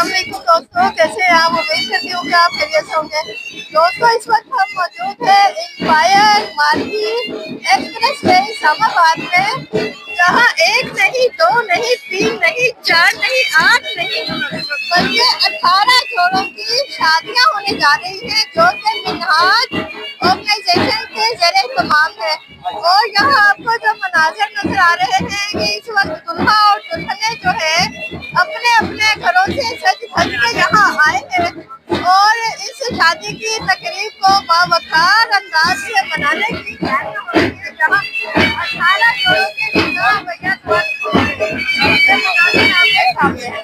अस्सलामुअलैकुम दोस्तों, कैसे हैं आप? उम्मीद करती हूँ कि आप खैरियत से होंगे। दोस्तों, इस वक्त हम मौजूद है inspire market express way Islamabad में, जहाँ एक नहीं, दो नहीं, तीन नहीं, चार नहीं, आठ नहीं, बल्कि 18 जोड़ों की शादियाँ होने जा रही हैं, जो कि मिनहाज ऑर्गेनाइजेशन के ज़रिए तमाम है। और यहाँ आपको जो मनाजर नजर आ रहे हैं कि इस वक्त दुल्हा और दुल्हने जो है अपने अपने घरों से सज धज के यहाँ आए हैं और इस शादी की तकरीब को बावकार अंदाज से मनाने की तैयारी हो रही है, जहाँ 18 जोड़ों के निकाह भैया आपके सामने है।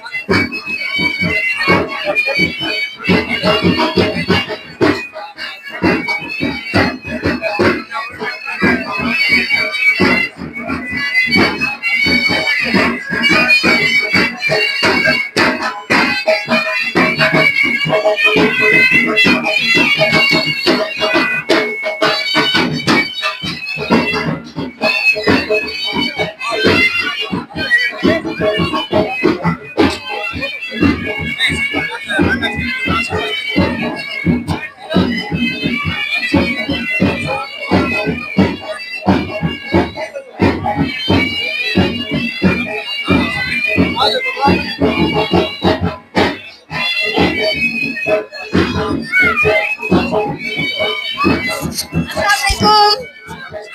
अस्सलामुअलैकुम,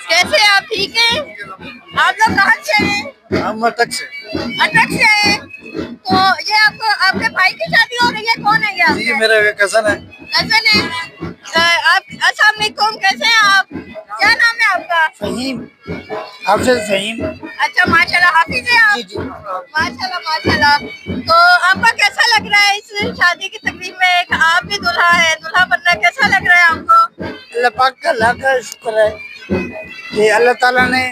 कैसे हैं आप? ठीक हैं? आप लोग कहाँ से हैं? हम अटक से। अटक से हैं। तो ये आपको आपके भाई की शादी हो रही है? कौन है ये आपके? ये मेरा कजन है। कजन है। आप अस्सलामुअलैकुम, कैसे हैं आप? क्या नाम है आपका? फहीम, हाफिज फहीम। अच्छा, माशाल्लाह, हाफिज है आप? जी जी। माशाल्लाह माशाल्लाह। तो आपका कैसा लग रहा है इस शादी की तकरीब में? एक आप भी दूल्हा है, दूल्हा बनना कैसा लग रहा है आपको? अल्लाह पाक का लाख शुक्र है कि अल्लाह ताला ने